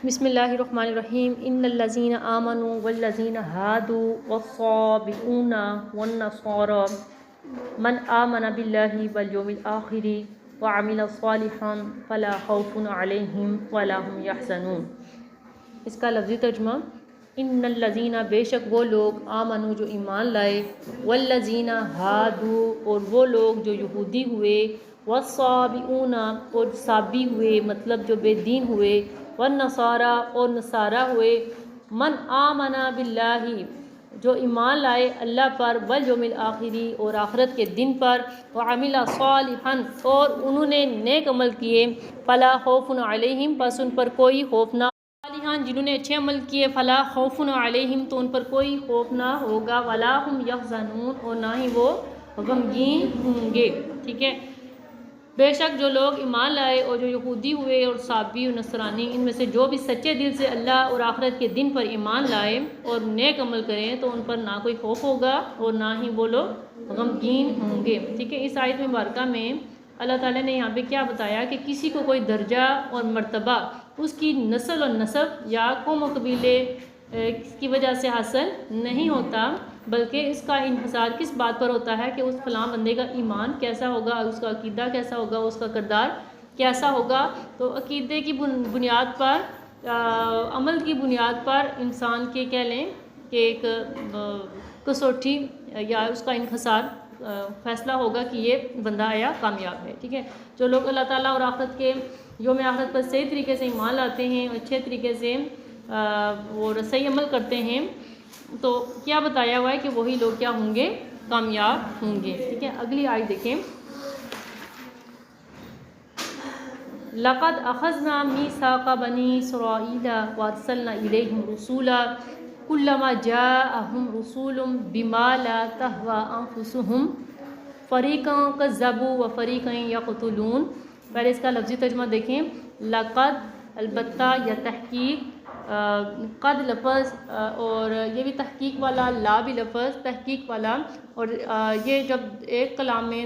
بسم اللہ الرحمن الرحیم ان الذین آمنوا والذین ہادوا والصابئون والنصارى من آمن باللہ والیوم الآخر وعمل صالحا فلا خوف علیہم ولا هم یحزنون۔ اس کا لفظی ترجمہ ان الذین بے شک وہ لوگ آمنوا جو ایمان لائے، والذین ہادوا اور وہ لوگ جو یہودی ہوئے، والصابئون اور صابی ہوئے مطلب جو بے دین ہوئے، والنصارى اور نصارہ ہوئے، من آمن باللہ جو ایمان لائے اللہ پر، والیوم الآخری اور آخرت کے دن پر، وعمل صالحا اور انہوں نے نیک عمل کیے، فلا خوف علیہم پس ان پر کوئی خوف نہ، صالحان جنہوں نے اچھے عمل کیے، فلا خوف علیہم تو ان پر کوئی خوف نہ ہوگا، ولا هم یحزنون اور نہ ہی وہ غمگین ہوں گے۔ ٹھیک ہے، بے شک جو لوگ ایمان لائے اور جو یہودی ہوئے اور صابی اور نصرانی، ان میں سے جو بھی سچے دل سے اللہ اور آخرت کے دن پر ایمان لائے اور نیک عمل کریں تو ان پر نہ کوئی خوف ہوگا اور نہ ہی وہ لوگ غمگین ہوں گے۔ ٹھیک ہے، اس آیت مبارکہ میں اللہ تعالیٰ نے یہاں پہ کیا بتایا کہ کسی کو کوئی درجہ اور مرتبہ اس کی نسل اور نسب یا قوم و قبیلے کی وجہ سے حاصل نہیں ہوتا، بلکہ اس کا انحصار کس بات پر ہوتا ہے کہ اس فلاں بندے کا ایمان کیسا ہوگا، اس کا عقیدہ کیسا ہوگا، اس کا کردار کیسا ہوگا۔ تو عقیدے کی بنیاد پر، عمل کی بنیاد پر انسان کے کہہ لیں کہ ایک کسوٹی یا اس کا انحصار فیصلہ ہوگا کہ یہ بندہ آیا کامیاب ہے۔ ٹھیک ہے، جو لوگ اللہ تعالیٰ اور آخرت کے یوم آخرت پر صحیح طریقے سے ایمان لاتے ہیں، اچھے طریقے سے اور صحیح عمل کرتے ہیں، تو کیا بتایا ہوا ہے کہ وہی لوگ کیا ہوں گے، کامیاب ہوں گے۔ ٹھیک ہے، اگلی آیت دیکھیں، لَقَدْ أَخَذْنَا مِيثَاقَ بَنِي إِسْرَائِيلَ وَأَرْسَلْنَا إِلَيْهِمْ رُسُولًا كُلَّمَا جَاءَهُمْ رَسُولٌ بِمَا لَا تَهْوَىٰ أَنفُسُهُمْ فَرِيقًا كَذَّبُوا وَفَرِيقًا يَقْتُلُونَ۔ پہلے اس کا لفظی ترجمہ دیکھیں، لقد البتہ یا تحقیق، قد لفظ اور یہ بھی تحقیق والا، لا بھی لفظ تحقیق والا، اور یہ جب ایک کلام میں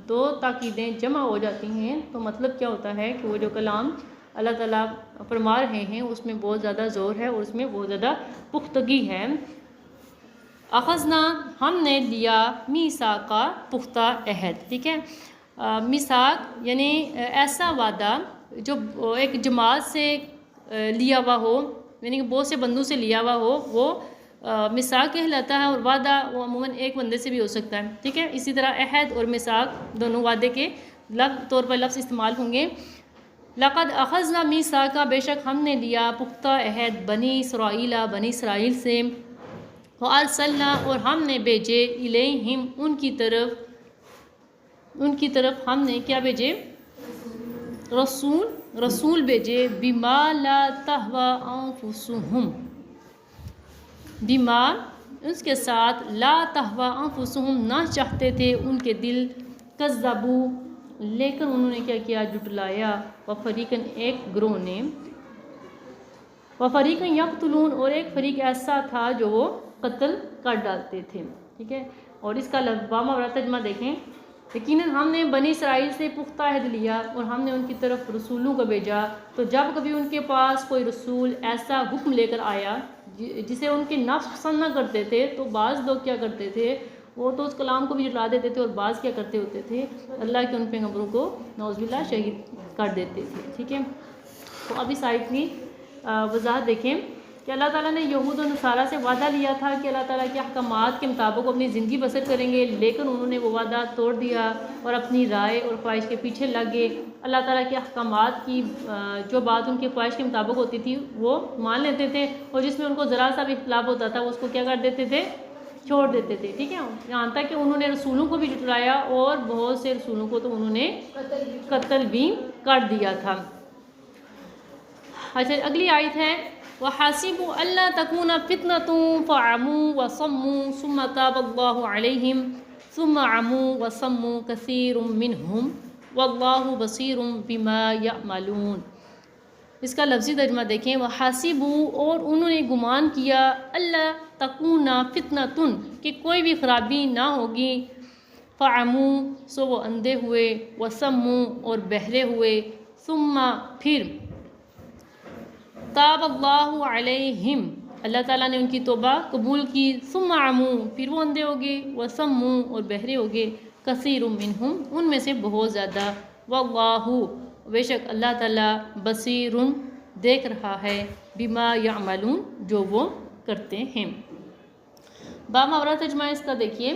دو تاکیدیں جمع ہو جاتی ہیں تو مطلب کیا ہوتا ہے کہ وہ جو کلام اللہ تعالیٰ فرما رہے ہیں اس میں بہت زیادہ زور ہے اور اس میں بہت زیادہ پختگی ہے۔ اخذنا ہم نے لیا، میثاقا پختہ عہد۔ ٹھیک ہے، میثاق یعنی ایسا وعدہ جو ایک جماعت سے لیا ہوا ہو، یعنی کہ بہت سے بندوں سے لیا ہوا ہو، وہ میثاق کہلاتا ہے، اور وعدہ وہ عموماً ایک بندے سے بھی ہو سکتا ہے۔ ٹھیک ہے، اسی طرح عہد اور میثاق دونوں وعدے کے طور پر لفظ استعمال ہوں گے۔ لقد اخذنا میثاقا بے شک ہم نے لیا پختہ عہد، بنی اسرائیل بنی اسرائیل سے، وارسلنا اور ہم نے بھیجے، الیہم ان کی طرف ہم نے کیا بھیجے، رسول بھیجے، بما لا تہوی انفسہم، بما اس کے ساتھ، لا تہوی انفسہم نہ چاہتے تھے ان کے دل، کذبوا لیکن انہوں نے کیا کیا، جھٹلایا، وفریقاً ایک گروہ نے، وفریقاً یقتلون اور ایک فریق ایسا تھا جو وہ قتل کر ڈالتے تھے۔ ٹھیک ہے، اور اس کا لفظی ترجمہ دیکھیں، یقیناً ہم نے بنی اسرائیل سے پختہ عہد لیا اور ہم نے ان کی طرف رسولوں کو بھیجا، تو جب کبھی ان کے پاس کوئی رسول ایسا حکم لے کر آیا جسے ان کے نفس پسند نہ کرتے تھے، تو بعض لوگ کیا کرتے تھے، وہ تو اس کلام کو بھی جھٹلا دیتے تھے، اور بعض کیا کرتے ہوتے تھے، اللہ کے ان پیغمبروں کو نعوذ باللہ شہید کر دیتے تھے۔ ٹھیک ہے، تو اب اس آیت کی وضاحت دیکھیں کہ اللہ تعالیٰ نے یہود و نصارہ سے وعدہ لیا تھا کہ اللہ تعالیٰ کے احکامات کے مطابق اپنی زندگی بسر کریں گے، لیکن انہوں نے وہ وعدہ توڑ دیا اور اپنی رائے اور خواہش کے پیچھے لگ گئے۔ اللہ تعالیٰ کے احکامات کی جو بات ان کی خواہش کے مطابق ہوتی تھی وہ مان لیتے تھے، اور جس میں ان کو ذرا سا بھی اختلاف ہوتا تھا اس کو کیا کر دیتے تھے، چھوڑ دیتے تھے۔ ٹھیک ہے، یہاں تک کہ انہوں نے رسولوں کو بھی جھٹلایا اور بہت سے رسولوں کو تو انہوں نے قتل بھی کر دیا تھا۔ اچھا، اگلی آیت ہے، وَحَسِبُوا أَلَّا تَكُونَ فِتْنَةٌ فَعَمُوا وَصَمُّوا ثُمَّ تَابَ اللَّهُ عَلَيْهِمْ ثُمَّ عَمُوا وَصَمُّوا كَثِيرٌ مِّنْهُمْ وَاللَّهُ بَصِيرٌ بِمَا يَعْمَلُونَ۔ اس کا لفظی ترجمہ دیکھیں، وَحَسِبُوا اور انہوں نے گمان کیا، أَلَّا تَكُونَ فِتْنَةٌ کہ کوئی بھی خرابی نہ ہوگی، فَعَمُوا سو وہ اندھے ہوئے، وَصَمُّوا اور بہرے ہوئے، ثُمَّ پھر فتاب اللہ علیہم، اللہ تعالیٰ نے ان کی توبہ قبول کی، ثم عمو، پھر وہ اندھے ہو گئے، وسمو، اور بہرے ہو گئے، کثیر منہم، ان میں سے بہت زیادہ، واللہ، بے شک اللہ تعالیٰ، بصیر، دیکھ رہا ہے، بما یعملون، جو وہ کرتے ہیں۔ باماورا ترجمہ اس کا دیکھیے،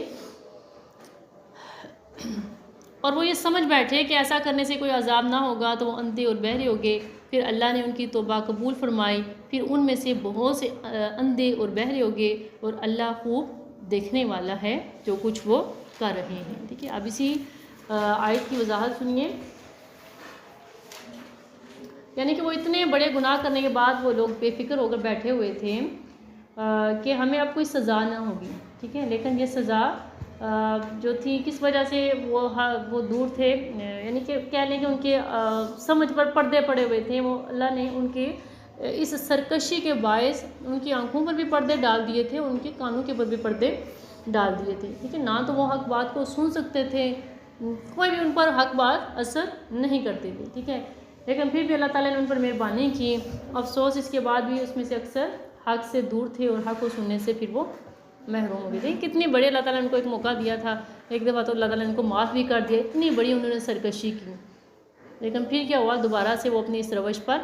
اور وہ یہ سمجھ بیٹھے کہ ایسا کرنے سے کوئی عذاب نہ ہوگا تو وہ اندھے اور بہرے ہو گئے، پھر اللہ نے ان کی توبہ قبول فرمائی، پھر ان میں سے بہت سے اندھے اور بہرے ہو گئے، اور اللہ خوب دیکھنے والا ہے جو کچھ وہ کر رہے ہیں۔ ٹھیک ہے، اب اسی آیت کی وضاحت سنیے، یعنی کہ وہ اتنے بڑے گناہ کرنے کے بعد وہ لوگ بے فکر ہو کر بیٹھے ہوئے تھے کہ ہمیں اب کوئی سزا نہ ہوگی، ٹھیک ہے، لیکن یہ سزا جو تھی کس وجہ سے وہ دور تھے، یعنی کہ کہہ لیں کہ ان کے سمجھ پر پردے پڑے ہوئے تھے، وہ اللہ نے ان کے اس سرکشی کے باعث ان کی آنکھوں پر بھی پردے ڈال دیے تھے، ان کے کانوں کے اوپر بھی پردے ڈال دیے تھے، ٹھیک ہے، نہ تو وہ حق بات کو سن سکتے تھے، کوئی بھی ان پر حق بات اثر نہیں کرتے تھے، ٹھیک ہے، لیکن پھر بھی اللہ تعالیٰ نے ان پر مہربانی کی، افسوس اس کے بعد بھی اس میں سے اکثر حق سے دور تھے اور حق کو سننے سے پھر وہ محروم ہو گئے تھے۔ کتنی بڑے اللہ تعالیٰ نے ان کو ایک موقع دیا تھا، ایک دفعہ تو اللہ تعالیٰ نے ان کو معاف بھی کر دیا، اتنی بڑی انہوں نے سرکشی کی، لیکن پھر کیا ہوا، دوبارہ سے وہ اپنی اس روش پر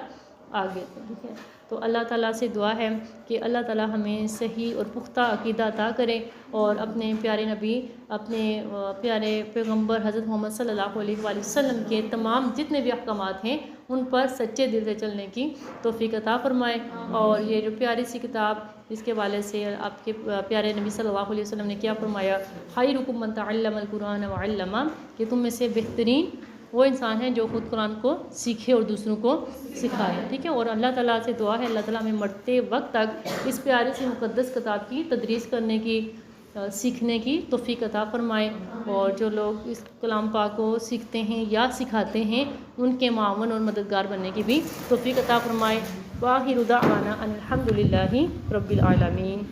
آ گئے تھے، ٹھیک ہے۔ تو اللہ تعالیٰ سے دعا ہے کہ اللہ تعالیٰ ہمیں صحیح اور پختہ عقیدہ عطا کرے، اور اپنے پیارے نبی، اپنے پیارے پیغمبر حضرت محمد صلی اللہ علیہ وآلہ وسلم کے تمام جتنے بھی احکامات ہیں ان پر سچے دل سے چلنے کی توفیق عطا فرمائے، اور یہ جو پیاری سی کتاب اس کے والے سے آپ کے پیارے نبی صلی اللہ علیہ وسلم نے کیا فرمایا، خیرکم من تعلم القرآن وعلمہ، کہ تم میں سے بہترین وہ انسان ہیں جو خود قرآن کو سیکھے اور دوسروں کو سکھائے، ٹھیک ہے، اور اللہ تعالیٰ سے دعا ہے اللہ تعالیٰ ہمیں مرتے وقت تک اس پیارے سے مقدس کتاب کی تدریس کرنے کی، سیکھنے کی توفیق عطا فرمائے، اور جو لوگ اس کلام پاک کو سیکھتے ہیں یا سکھاتے ہیں ان کے معاون اور مددگار بننے کی بھی توفیق عطا فرمائے۔ وآخر دعوانا ان الحمد للہ رب العالمین۔